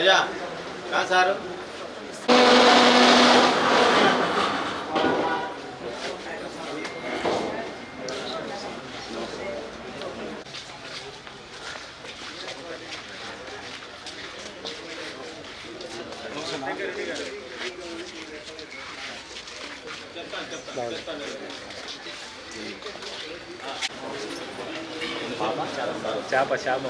పూజ కా సారు చేప చేప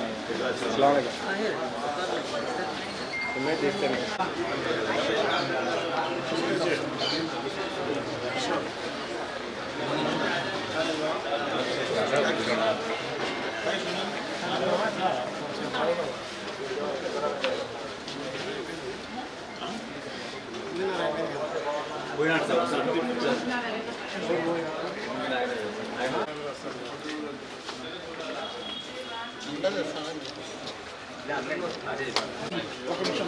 తీస్తాను ఒక నిమిషం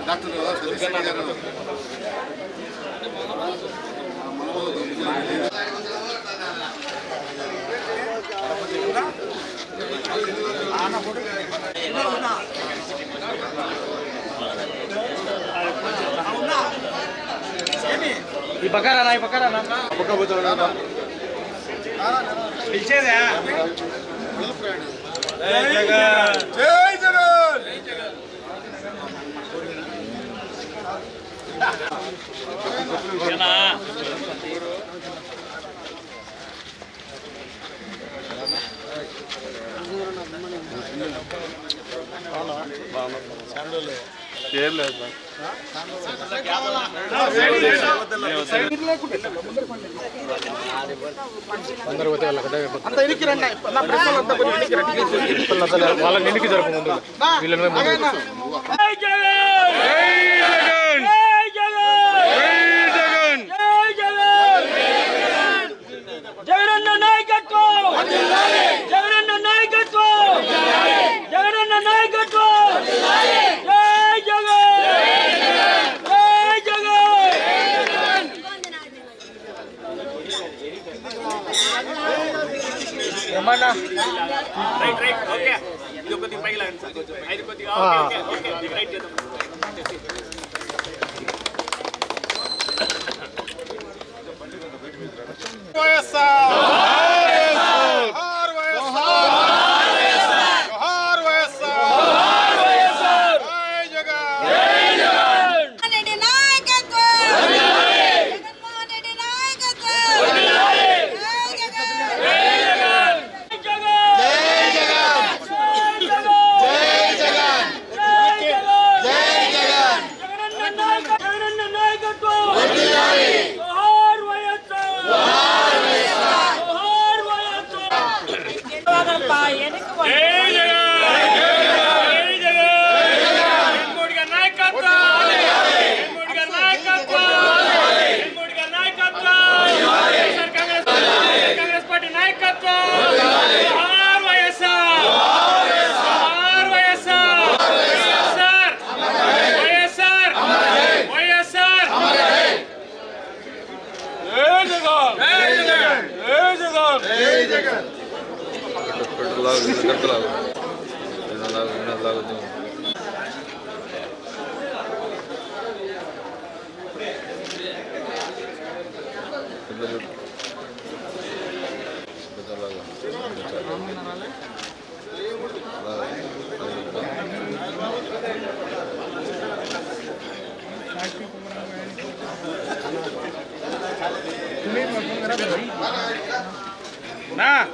డాక్టర్ గారు ఈ పక్కన పక్క పోతాడు పిలిచేదా జై జగన్ జై జగన్ ఏం లేదు వాళ్ళని ఎన్నికి జరుపు ముందు వీళ్ళని జగనన్న నాయకత్వం జగనన్న నాయకత్వం జగనన్న నాయకత్వం జై జగన్ జై జగన్ ఏమన్నా రైట్ ఓకే ఇది కొద్దిగా పైకి లాగండి సార్ కొంచెం ఐదు కొద్దిగా ఓకే ఓకే ఓకే రైట్ చేద్దాం ना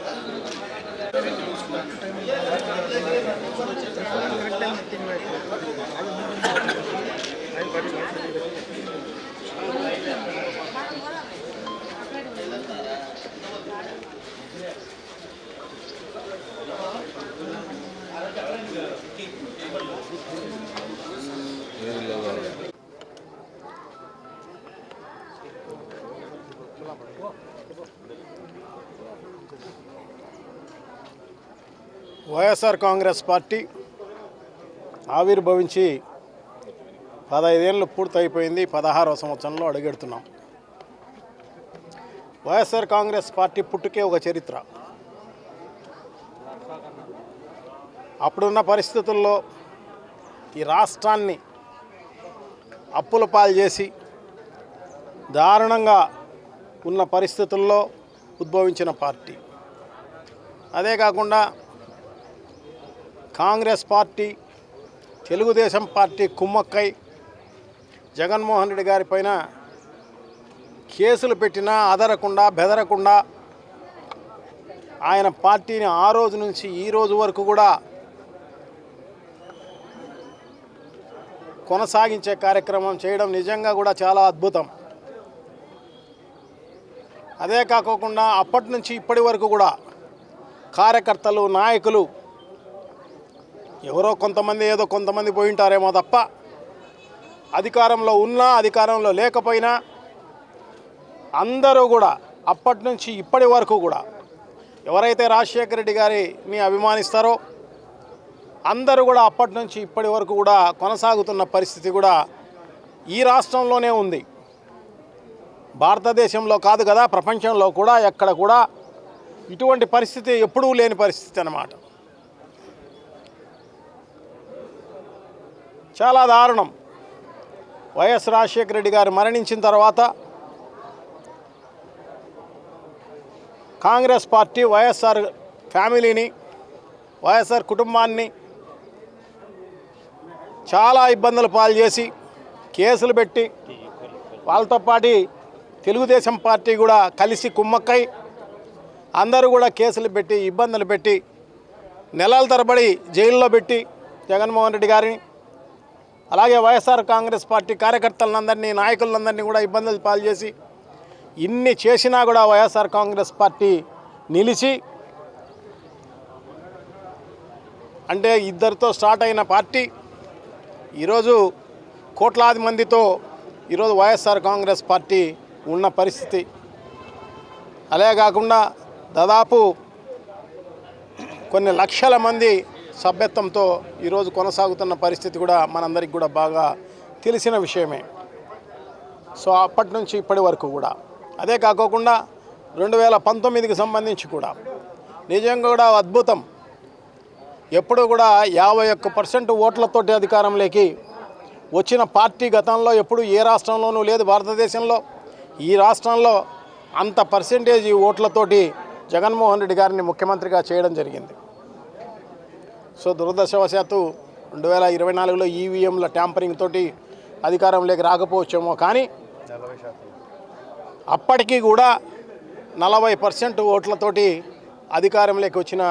వైఎస్ఆర్ కాంగ్రెస్ పార్టీ ఆవిర్భవించి 15 ఏళ్ళు పూర్తయిపోయింది. 16వ సంవత్సరంలో అడుగెడుతున్నాం. వైఎస్ఆర్ కాంగ్రెస్ పార్టీ పుట్టుకే ఒక చరిత్ర. అప్పుడున్న పరిస్థితుల్లో ఈ రాష్ట్రాన్ని అప్పుల పాలు చేసి దారుణంగా ఉన్న పరిస్థితుల్లో ఉద్భవించిన పార్టీ. అదే కాకుండా కాంగ్రెస్ పార్టీ, తెలుగుదేశం పార్టీ కుమ్మక్కై జగన్మోహన్ రెడ్డి గారి పైన కేసులు పెట్టినా అదరకుండా బెదరకుండా ఆయన పార్టీని ఆ రోజు నుంచి ఈ రోజు వరకు కూడా కొనసాగించే కార్యక్రమం చేయడం నిజంగా కూడా చాలా అద్భుతం. అదే కాకుండా అప్పటి నుంచి ఇప్పటి వరకు కూడా కార్యకర్తలు, నాయకులు ఎవరో కొంతమంది ఏదో కొంతమంది పోయి ఉంటారేమో తప్ప అధికారంలో ఉన్నా అధికారంలో లేకపోయినా అందరూ కూడా అప్పటి నుంచి ఇప్పటి వరకు కూడా ఎవరైతే రాజశేఖర రెడ్డి గారిని అభిమానిస్తారో అందరూ కూడా అప్పటి నుంచి ఇప్పటి వరకు కూడా కొనసాగుతున్న పరిస్థితి కూడా ఈ రాష్ట్రంలోనే ఉంది. భారతదేశంలో కాదు కదా, ప్రపంచంలో కూడా ఎక్కడ కూడా ఇటువంటి పరిస్థితి ఎప్పుడూ లేని పరిస్థితి అన్నమాట. చాలా దారుణం. వైఎస్ రాజశేఖర రెడ్డి గారు మరణించిన తర్వాత కాంగ్రెస్ పార్టీ వైఎస్ఆర్ ఫ్యామిలీని, వైఎస్ఆర్ కుటుంబాన్ని చాలా ఇబ్బందులు పాలు చేసి కేసులు పెట్టి వాళ్ళతో పాటు తెలుగుదేశం పార్టీ కూడా కలిసి కుమ్మక్కై అందరూ కూడా కేసులు పెట్టి ఇబ్బందులు పెట్టి నెలల తరబడి జైల్లో పెట్టి జగన్మోహన్ రెడ్డి గారిని, అలాగే వైఎస్ఆర్ కాంగ్రెస్ పార్టీ కార్యకర్తలందరినీ, నాయకులందరినీ కూడా ఇబ్బందులు పాలు చేసి ఇన్ని చేసినా కూడా వైఎస్ఆర్ కాంగ్రెస్ పార్టీ నిలిచి, అంటే ఇద్దరితో స్టార్ట్ అయిన పార్టీ ఈరోజు కోట్లాది మందితో ఈరోజు వైఎస్ఆర్ కాంగ్రెస్ పార్టీ ఉన్న పరిస్థితి. అదే కాకుండా దాదాపు కొన్ని లక్షల మంది సభ్యత్వంతో ఈరోజు కొనసాగుతున్న పరిస్థితి కూడా మనందరికీ కూడా బాగా తెలిసిన విషయమే. సో అప్పటి నుంచి ఇప్పటి వరకు కూడా అదే కాకుండా 2019కి సంబంధించి కూడా నిజంగా కూడా అద్భుతం. ఎప్పుడు కూడా 51% ఓట్లతోటి అధికారంలోకి వచ్చిన పార్టీ గతంలో ఎప్పుడు ఏ రాష్ట్రంలోనూ లేదు భారతదేశంలో. ఈ రాష్ట్రంలో అంత పర్సెంటేజ్ ఓట్లతోటి జగన్మోహన్ రెడ్డి గారిని ముఖ్యమంత్రిగా చేయడం జరిగింది. సో దురదృష్టవశాత్తు 2024లో ఈవీఎంల ట్యాంపరింగ్ తోటి అధికారంలోకి రాకపోవచ్చేమో, కానీ అప్పటికీ కూడా 40% ఓట్లతోటి అధికారంలోకి వచ్చిన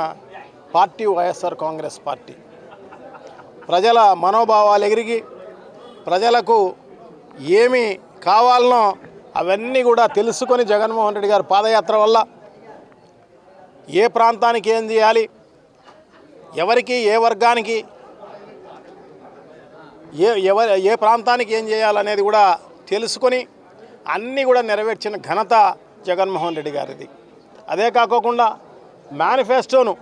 పార్టీ వైఎస్ఆర్ కాంగ్రెస్ పార్టీ. ప్రజల మనోభావాలు ఎగిరిగి ప్రజలకు ఏమి కావాలనో అవన్నీ కూడా తెలుసుకొని జగన్మోహన్ రెడ్డి గారి పాదయాత్ర వల్ల ఏ ప్రాంతానికి ఏం చేయాలి, ఎవరికి ఏ వర్గానికి ఏ ప్రాంతానికి ఏం చేయాలనేది కూడా తెలుసుకొని అన్నీ కూడా నెరవేర్చిన ఘనత జగన్మోహన్ రెడ్డి గారిది. అదే కాకుండా మేనిఫెస్టోను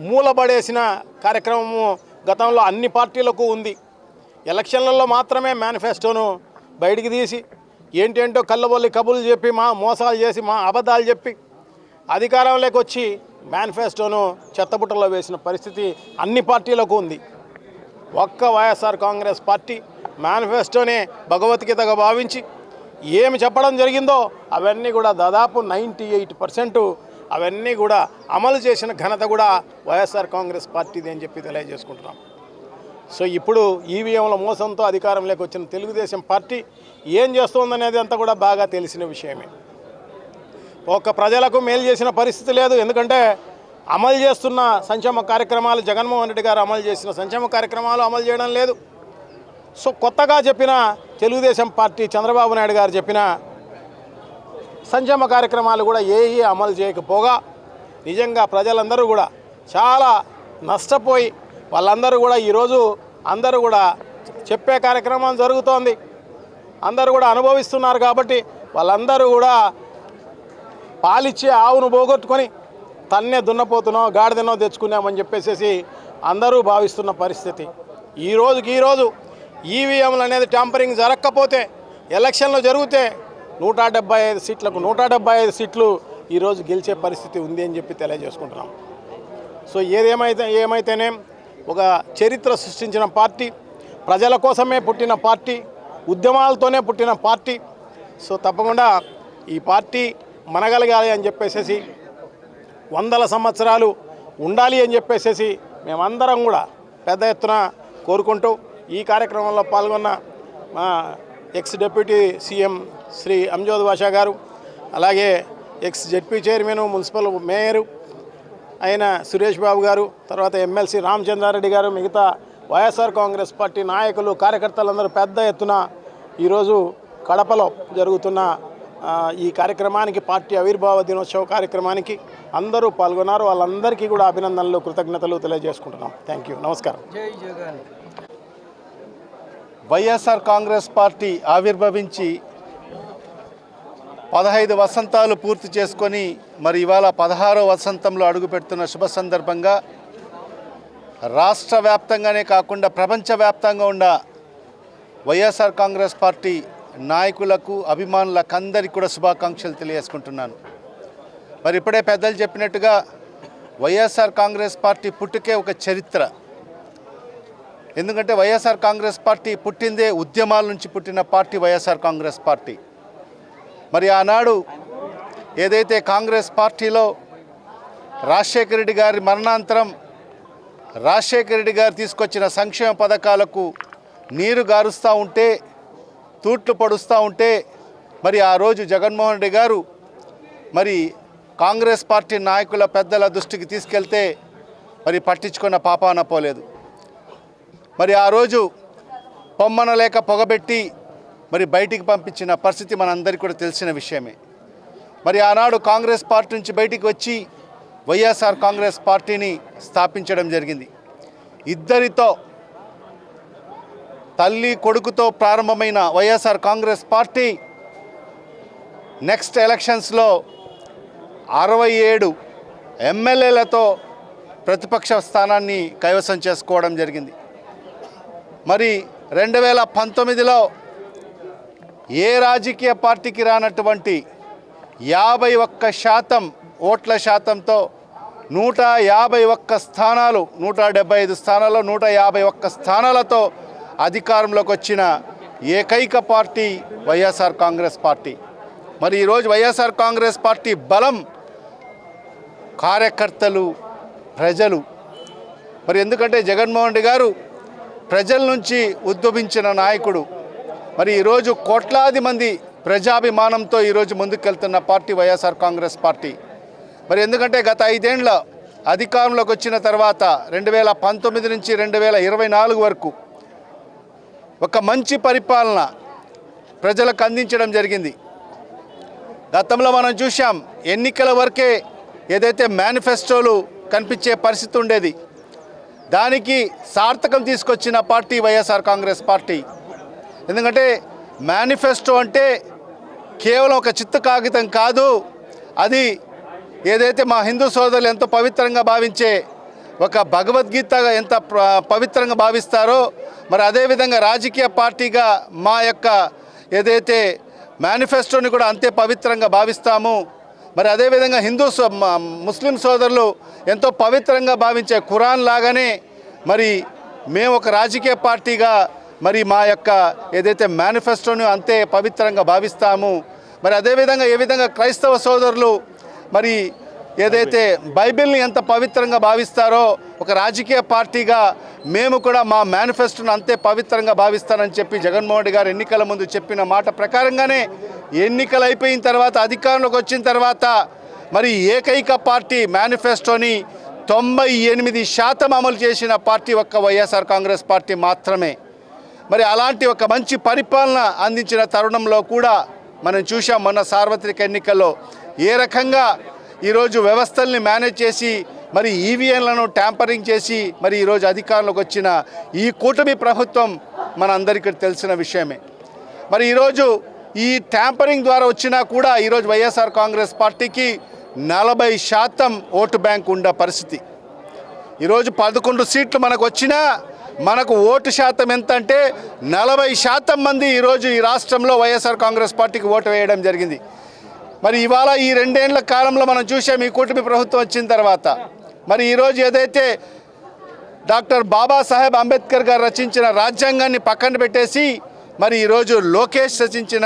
మూలబడేసిన కార్యక్రమము గతంలో అన్ని పార్టీలకు ఉంది. ఎలక్షన్లలో మాత్రమే మేనిఫెస్టోను బయటికి తీసి ఏంటేంటో కళ్ళబొల్లి కబుర్లు చెప్పి మోసాలు చేసి అబద్ధాలు చెప్పి అధికారంలోకి వచ్చి మేనిఫెస్టోను చెత్తబుట్టలో వేసిన పరిస్థితి అన్ని పార్టీలకు ఉంది. ఒక్క వైఎస్ఆర్ కాంగ్రెస్ పార్టీ మేనిఫెస్టోనే భగవద్గీతగా భావించి ఏమి చెప్పడం జరిగిందో అవన్నీ కూడా దాదాపు 98% అవన్నీ కూడా అమలు చేసిన ఘనత కూడా వైఎస్ఆర్ కాంగ్రెస్ పార్టీది అని చెప్పి తెలియజేసుకుంటున్నాం. సో ఇప్పుడు ఈవీఎంల మోసంతో అధికారంలోకి వచ్చిన తెలుగుదేశం పార్టీ ఏం చేస్తుందనేది అంతా కూడా బాగా తెలిసిన విషయమే. ఒక్క ప్రజలకు మేలు చేసిన పరిస్థితి లేదు. ఎందుకంటే అమలు చేస్తున్న సంక్షేమ కార్యక్రమాలు, జగన్మోహన్ రెడ్డి గారు అమలు చేసిన సంక్షేమ కార్యక్రమాలు అమలు చేయడం లేదు. సో కొత్తగా చెప్పిన తెలుగుదేశం పార్టీ చంద్రబాబు నాయుడు గారు చెప్పిన సంక్షేమ కార్యక్రమాలు కూడా ఏవి అమలు చేయకపోగా నిజంగా ప్రజలందరూ కూడా చాలా నష్టపోయి వాళ్ళందరూ కూడా ఈరోజు అందరూ కూడా చెప్పే కార్యక్రమం జరుగుతోంది. అందరూ కూడా అనుభవిస్తున్నారు. కాబట్టి వాళ్ళందరూ కూడా పాలిచ్చే ఆవును పోగొట్టుకొని తన్నే దున్నపోతునో గాడిదనో తెచ్చుకున్నామని చెప్పేసి అందరూ భావిస్తున్న పరిస్థితి. ఈరోజు ఈవీఎంలు అనేది ట్యాంపరింగ్ జరగకపోతే ఎలక్షన్లు జరిగితే 175 సీట్లకు 175 సీట్లు ఈరోజు గెలిచే పరిస్థితి ఉంది అని చెప్పి తెలియజేసుకుంటున్నాం. సో ఏమైతేనే ఒక చరిత్ర సృష్టించిన పార్టీ, ప్రజల కోసమే పుట్టిన పార్టీ, ఉద్యమాలతోనే పుట్టిన పార్టీ. సో తప్పకుండా ఈ పార్టీ మనగలగాలి అని చెప్పేసి 100 సంవత్సరాలు ఉండాలి అని చెప్పేసి మేమందరం కూడా పెద్ద ఎత్తున కోరుకుంటూ ఈ కార్యక్రమంలో పాల్గొన్న మా ex deputy CM Shri Amjad Basha గారు, అలాగే ex ZP chairman municipal mayor అయిన సురేష్ బాబు గారు, తర్వాత ఎమ్మెల్సీ రామచంద్రారెడ్డి గారు, మిగతా వైఎస్ఆర్ కాంగ్రెస్ పార్టీ నాయకులు, కార్యకర్తలందరూ పెద్ద ఎత్తున ఈరోజు కడపలో జరుగుతున్న ఈ కార్యక్రమానికి, పార్టీ ఆవిర్భావ దినోత్సవ కార్యక్రమానికి అందరూ పాల్గొన్నారు. వాళ్ళందరికీ కూడా అభినందనలు, కృతజ్ఞతలు తెలియజేసుకుంటున్నాం. Thank you. నమస్కారం. వైఎస్ఆర్ కాంగ్రెస్ పార్టీ ఆవిర్భవించి 15 వసంతాలు పూర్తి చేసుకొని మరి ఇవాళ 16వ వసంతంలో అడుగుపెడుతున్న శుభ సందర్భంగా రాష్ట్ర వ్యాప్తంగానే కాకుండా ప్రపంచవ్యాప్తంగా ఉన్న వైఎస్ఆర్ కాంగ్రెస్ పార్టీ నాయకులకు, అభిమానులకు అందరికీ కూడా శుభాకాంక్షలు తెలియజేసుకుంటున్నాను. మరి ఇప్పుడే పెద్దలు చెప్పినట్టుగా వైఎస్ఆర్ కాంగ్రెస్ పార్టీ పుట్టుకే ఒక చరిత్ర. ఎందుకంటే వైఎస్ఆర్ కాంగ్రెస్ పార్టీ పుట్టిందే ఉద్యమాల నుంచి పుట్టిన పార్టీ వైఎస్ఆర్ కాంగ్రెస్ పార్టీ. మరి ఆనాడు ఏదైతే కాంగ్రెస్ పార్టీలో రాజశేఖర రెడ్డి గారి మరణాంతరం రాజశేఖర రెడ్డి గారు తీసుకొచ్చిన సంక్షేమ పథకాలకు నీరు గారుస్తూ ఉంటే, తూట్లు పడుస్తూ ఉంటే, మరి ఆ రోజు జగన్మోహన్ రెడ్డి గారు మరి కాంగ్రెస్ పార్టీ నాయకుల పెద్దల దృష్టికి తీసుకెళ్తే మరి పట్టించుకున్న పాపాన పోలేదు. మరి ఆ రోజు పొమ్మనలేక పొగబెట్టి మరి బయటికి పంపించిన పరిస్థితి మనందరికీ కూడా తెలిసిన విషయమే. మరి ఆనాడు కాంగ్రెస్ పార్టీ నుంచి బయటికి వచ్చి వైఎస్ఆర్ కాంగ్రెస్ పార్టీని స్థాపించడం జరిగింది. ఇద్దరితో తల్లి కొడుకుతో ప్రారంభమైన వైఎస్ఆర్ కాంగ్రెస్ పార్టీ నెక్స్ట్ ఎలక్షన్స్లో 67 ఎమ్మెల్యేలతో ప్రతిపక్ష స్థానాన్ని కైవసం చేసుకోవడం జరిగింది. మరి 2019లో ఏ రాజకీయ పార్టీకి రానటువంటి 51% ఓట్ల శాతంతో 151 స్థానాలు, 175 స్థానాల్లో 151 స్థానాలతో అధికారంలోకి వచ్చిన ఏకైక పార్టీ వైఎస్ఆర్ కాంగ్రెస్ పార్టీ. మరి ఈరోజు వైఎస్ఆర్ కాంగ్రెస్ పార్టీ బలం కార్యకర్తలు, ప్రజలు. మరి ఎందుకంటే జగన్మోహన్ రెడ్డి గారు ప్రజల నుంచి ఉద్భవించిన నాయకుడు. మరి ఈరోజు కోట్లాది మంది ప్రజాభిమానంతో ఈరోజు ముందుకెళ్తున్న పార్టీ వైఎస్ఆర్ కాంగ్రెస్ పార్టీ. మరి ఎందుకంటే గత 5 ఏళ్ళ అధికారంలోకి వచ్చిన తర్వాత 2019 నుంచి 2024 వరకు ఒక మంచి పరిపాలన ప్రజలకు అందించడం జరిగింది. గతంలో మనం చూసాం, ఎన్నికల వరకే ఏదైతే మేనిఫెస్టోలు కనిపించే పరిస్థితి ఉండేది, దానికి సార్థకం తీసుకొచ్చిన పార్టీ వైఎస్ఆర్ కాంగ్రెస్ పార్టీ. ఎందుకంటే మేనిఫెస్టో అంటే కేవలం ఒక చిత్త కాగితం కాదు, అది ఏదైతే మా హిందూ సోదరులు ఎంతో పవిత్రంగా భావించే ఒక భగవద్గీత ఎంత పవిత్రంగా భావిస్తారో, మరి అదేవిధంగా రాజకీయ పార్టీగా మా యొక్క ఏదైతే మేనిఫెస్టోని కూడా అంతే పవిత్రంగా భావిస్తాము. మరి అదేవిధంగా ముస్లిం సోదరులు ఎంతో పవిత్రంగా భావించే ఖురాన్ లాగానే మరి మేము ఒక రాజకీయ పార్టీగా మరి మా యొక్క ఏదైతే మేనిఫెస్టోని అంతే పవిత్రంగా భావిస్తాము. మరి అదేవిధంగా ఏ విధంగా క్రైస్తవ సోదరులు మరి ఏదైతే బైబిల్ని ఎంత పవిత్రంగా భావిస్తారో, ఒక రాజకీయ పార్టీగా మేము కూడా మా మేనిఫెస్టోని అంతే పవిత్రంగా భావిస్తానని చెప్పి జగన్మోహన్ రెడ్డి గారు ఎన్నికల ముందు చెప్పిన మాట ప్రకారంగానే ఎన్నికలు అయిపోయిన తర్వాత అధికారంలోకి వచ్చిన తర్వాత మరి ఏకైక పార్టీ మేనిఫెస్టోని 98% అమలు చేసిన పార్టీ ఒక్క వైఎస్ఆర్ కాంగ్రెస్ పార్టీ మాత్రమే. మరి అలాంటి ఒక మంచి పరిపాలన అందించిన తరుణంలో కూడా మనం చూసాం, మొన్న సార్వత్రిక ఎన్నికల్లో ఏ రకంగా ఈరోజు వ్యవస్థల్ని మేనేజ్ చేసి మరి ఈవీఎంలను ట్యాంపరింగ్ చేసి మరి ఈరోజు అధికారంలోకి వచ్చిన ఈ కూటమి ప్రభుత్వం మనందరికీ తెలిసిన విషయమే. మరి ఈరోజు ఈ ట్యాంపరింగ్ ద్వారా వచ్చినా కూడా ఈరోజు వైఎస్ఆర్ కాంగ్రెస్ పార్టీకి 40% ఓటు బ్యాంక్ ఉండే పరిస్థితి. ఈరోజు 11 సీట్లు మనకు వచ్చినా మనకు ఓటు శాతం ఎంత అంటే 40% మంది ఈరోజు ఈ రాష్ట్రంలో వైఎస్ఆర్ కాంగ్రెస్ పార్టీకి ఓటు వేయడం జరిగింది. మరి ఇవాళ ఈ 2 ఏళ్ల కాలంలో మనం చూసాం ఈ కూటమి ప్రభుత్వం వచ్చిన తర్వాత. మరి ఈరోజు ఏదైతే డాక్టర్ బాబాసాహెబ్ అంబేద్కర్ గారు రచించిన రాజ్యాంగాన్ని పక్కన పెట్టేసి మరి ఈరోజు లోకేష్ రచించిన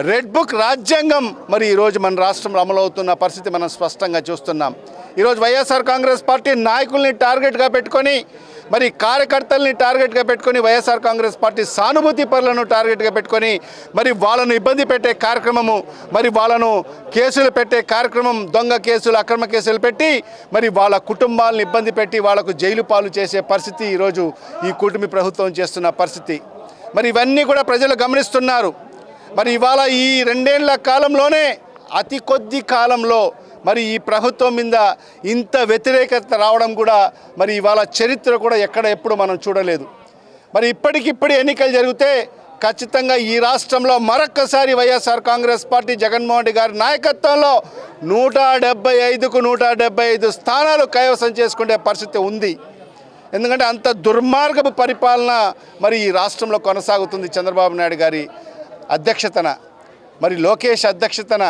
రెడ్ బుక్ రాజ్యాంగం మరి ఈరోజు మన రాష్ట్రంలో అమలవుతున్న పరిస్థితి మనం స్పష్టంగా చూస్తున్నాం. ఈరోజు వైఎస్ఆర్ కాంగ్రెస్ పార్టీ నాయకుల్ని టార్గెట్గా పెట్టుకొని మరి కార్యకర్తల్ని టార్గెట్గా పెట్టుకొని వైఎస్ఆర్ కాంగ్రెస్ పార్టీ సానుభూతి పరులను టార్గెట్గా పెట్టుకొని మరి వాళ్ళను ఇబ్బంది పెట్టే కార్యక్రమము, మరి వాళ్ళను కేసులు పెట్టే కార్యక్రమం, దొంగ కేసులు, అక్రమ కేసులు పెట్టి మరి వాళ్ళ కుటుంబాలను ఇబ్బంది పెట్టి వాళ్ళకు జైలు పాలు చేసే పరిస్థితి ఈరోజు ఈ కూటమి ప్రభుత్వం చేస్తున్న పరిస్థితి. మరి ఇవన్నీ కూడా ప్రజలు గమనిస్తున్నారు. మరి ఇవాళ ఈ 2 ఏళ్ల కాలంలోనే అతి కొద్ది కాలంలో మరి ఈ ప్రభుత్వం మీద ఇంత వ్యతిరేకత రావడం కూడా మరి ఇవాళ చరిత్ర కూడా ఎప్పుడు మనం చూడలేదు. మరి ఇప్పటికిప్పుడు ఎన్నికలు జరిగితే ఖచ్చితంగా ఈ రాష్ట్రంలో మరొక్కసారి వైఎస్ఆర్ కాంగ్రెస్ పార్టీ జగన్మోహన్ రెడ్డి గారి నాయకత్వంలో 175కు 175 స్థానాలు కైవసం చేసుకునే పరిస్థితి ఉంది. ఎందుకంటే అంత దుర్మార్గపు పరిపాలన మరి ఈ రాష్ట్రంలో కొనసాగుతుంది చంద్రబాబు నాయుడు గారి అధ్యక్షతన, మరి లోకేష్ అధ్యక్షతన.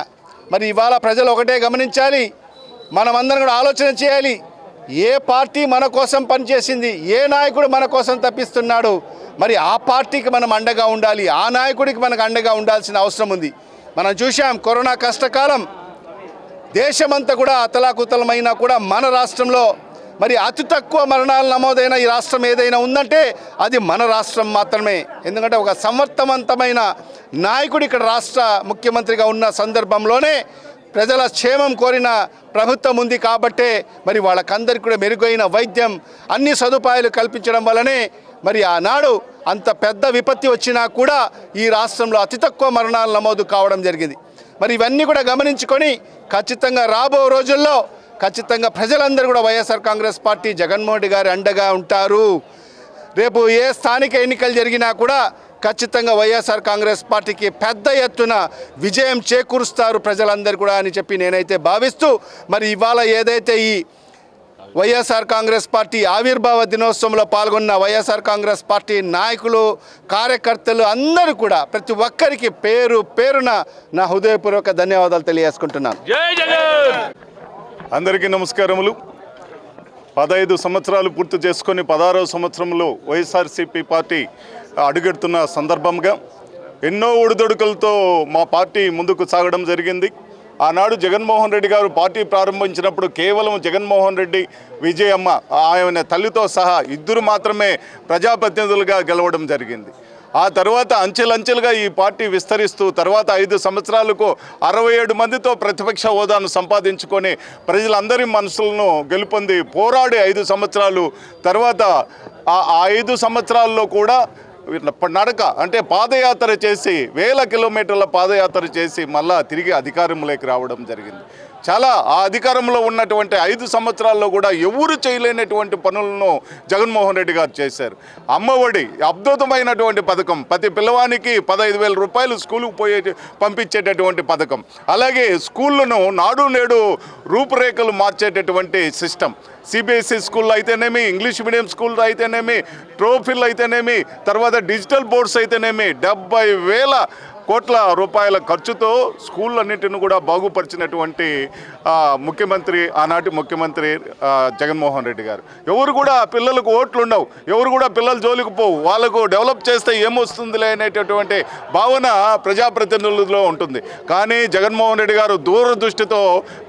మరి ఇవాళ ప్రజలు ఒకటే గమనించాలి, మనమందరం కూడా ఆలోచన చేయాలి. ఏ పార్టీ మన కోసం పనిచేసింది, ఏ నాయకుడు మన కోసం తప్పిస్తున్నాడు, మరి ఆ పార్టీకి మనం అండగా ఉండాలి, ఆ నాయకుడికి మనకు అండగా ఉండాల్సిన అవసరం ఉంది. మనం చూసాం కరోనా కష్టకాలం, దేశమంతా కూడా అతలాకుతలమైనా కూడా మన రాష్ట్రంలో మరి అతి తక్కువ మరణాలు నమోదైన ఈ రాష్ట్రం ఏదైనా ఉందంటే అది మన రాష్ట్రం మాత్రమే. ఎందుకంటే ఒక సమర్థవంతమైన నాయకుడు ఇక్కడ రాష్ట్ర ముఖ్యమంత్రిగా ఉన్న సందర్భంలోనే ప్రజల క్షేమం కోరిన ప్రభుత్వం ఉంది కాబట్టే మరి వాళ్ళకందరికీ కూడా మెరుగైన వైద్యం, అన్ని సదుపాయాలు కల్పించడం వల్లనే మరి ఆనాడు అంత పెద్ద విపత్తి వచ్చినా కూడా ఈ రాష్ట్రంలో అతి తక్కువ మరణాలు నమోదు కావడం జరిగింది. మరి ఇవన్నీ కూడా గమనించుకొని ఖచ్చితంగా రాబో రోజుల్లో ఖచ్చితంగా ప్రజలందరూ కూడా వైఎస్ఆర్ కాంగ్రెస్ పార్టీ జగన్మోహన్ రెడ్డి గారి అండగా ఉంటారు. రేపు ఏ స్థానిక ఎన్నికలు జరిగినా కూడా ఖచ్చితంగా వైఎస్ఆర్ కాంగ్రెస్ పార్టీకి పెద్ద ఎత్తున విజయం చేకూరుస్తారు ప్రజలందరూ కూడా అని చెప్పి నేనైతే భావిస్తూ, మరి ఇవాళ ఏదైతే ఈ వైఎస్ఆర్ కాంగ్రెస్ పార్టీ ఆవిర్భావ దినోత్సవంలో పాల్గొన్న వైఎస్ఆర్ కాంగ్రెస్ పార్టీ నాయకులు, కార్యకర్తలు అందరూ కూడా ప్రతి ఒక్కరికి పేరు పేరున నా హృదయపూర్వక ధన్యవాదాలు తెలియజేసుకుంటున్నాను. అందరికీ నమస్కారములు. 15 సంవత్సరాలు పూర్తి చేసుకొని 16వ సంవత్సరంలో వైఎస్ఆర్సీపీ పార్టీ అడుగెడుతున్న సందర్భంగా ఎన్నో ఒడిదొడుకులతో మా పార్టీ ముందుకు సాగడం జరిగింది. ఆనాడు జగన్మోహన్ రెడ్డి గారు పార్టీ ప్రారంభించినప్పుడు కేవలం జగన్మోహన్ రెడ్డి, విజయమ్మ ఆయన తల్లితో సహా 2 మాత్రమే ప్రజాప్రతినిధులుగా గెలవడం జరిగింది. ఆ తర్వాత అంచెలంచెలుగా ఈ పార్టీ విస్తరిస్తూ తర్వాత 5 సంవత్సరాలకు 67 మందితో ప్రతిపక్ష హోదాను సంపాదించుకొని ప్రజలందరి మనసులను గెలుపొంది పోరాడి 5 సంవత్సరాలు తర్వాత ఆ 5 సంవత్సరాల్లో కూడా నడక అంటే పాదయాత్ర చేసి 1000 కిలోమీటర్ల పాదయాత్ర చేసి మళ్ళా తిరిగి అధికారంలోకి రావడం జరిగింది. చాలా ఆ అధికారంలో ఉన్నటువంటి 5 సంవత్సరాల్లో కూడా ఎవరు చేయలేనటువంటి పనులను జగన్మోహన్ రెడ్డి గారు చేశారు. అమ్మఒడి అద్భుతమైనటువంటి పథకం, ప్రతి పిల్లవానికి 15,000 రూపాయలు స్కూలుకు పంపించేటటువంటి పథకం, అలాగే స్కూళ్ళను నాడు నేడు రూపురేఖలు మార్చేటటువంటి సిస్టమ్, సిబిఎస్ఈ స్కూల్లో అయితేనేమి, ఇంగ్లీష్ మీడియం స్కూల్లో అయితేనేమి, ట్రోఫిల్ అయితేనేమి, తర్వాత డిజిటల్ బోర్డ్స్ అయితేనేమి 70,000 కోట్ల రూపాయల ఖర్చుతో స్కూళ్ళన్నింటిని కూడా బాగుపరిచినటువంటి ముఖ్యమంత్రి, ఆనాటి ముఖ్యమంత్రి జగన్మోహన్ రెడ్డి గారు. ఎవరు కూడా పిల్లలకు ఓట్లు ఉండవు, ఎవరు కూడా పిల్లలు జోలికి పోవు, వాళ్ళకు డెవలప్ చేస్తే ఏమొస్తుందిలే అనేటటువంటి భావన ప్రజాప్రతినిధులలో ఉంటుంది. కానీ జగన్మోహన్ రెడ్డి గారు దూరదృష్టితో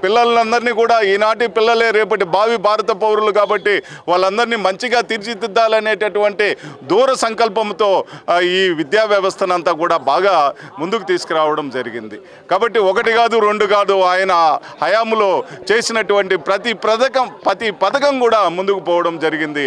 పిల్లలందరినీ కూడా ఈనాటి పిల్లలే రేపటి భావి భారత పౌరులు కాబట్టి వాళ్ళందరినీ మంచిగా తీర్చిదిద్దాలనేటటువంటి దూర సంకల్పంతో ఈ విద్యా వ్యవస్థనంతా కూడా బాగా ముందుకు తీసుకురావడం జరిగింది. కాబట్టి 1 కాదు 2 కాదు ఆయన హయాంలో చేసినటువంటి ప్రతి పథకం కూడా ముందుకు పోవడం జరిగింది.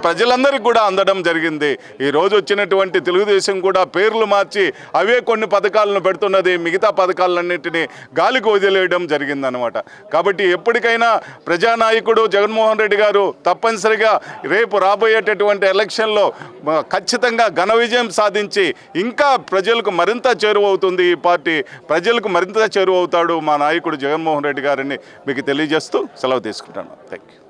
ప్రజలందరికీ కూడా అందడం జరిగింది. ఈరోజు వచ్చినటువంటి తెలుగుదేశం కూడా పేర్లు మార్చి అవే కొన్ని పథకాలను పెడుతున్నది, మిగతా పథకాలన్నింటినీ గాలికి వదిలేయడం జరిగిందనమాట. కాబట్టి ఎప్పటికైనా ప్రజానాయకుడు జగన్మోహన్ రెడ్డి గారు తప్పనిసరిగా రేపు రాబోయేటటువంటి ఎలక్షన్లో ఖచ్చితంగా ఘన విజయం సాధించి ఇంకా ప్రజలకు మరింత మరింత చేరువవుతుంది ఈ పార్టీ, ప్రజలకు మరింత చేరువవుతాడు మా నాయకుడు జగన్మోహన్ రెడ్డి గారిని మీకు తెలియజేస్తూ సెలవు తీసుకుంటాను. Thank you.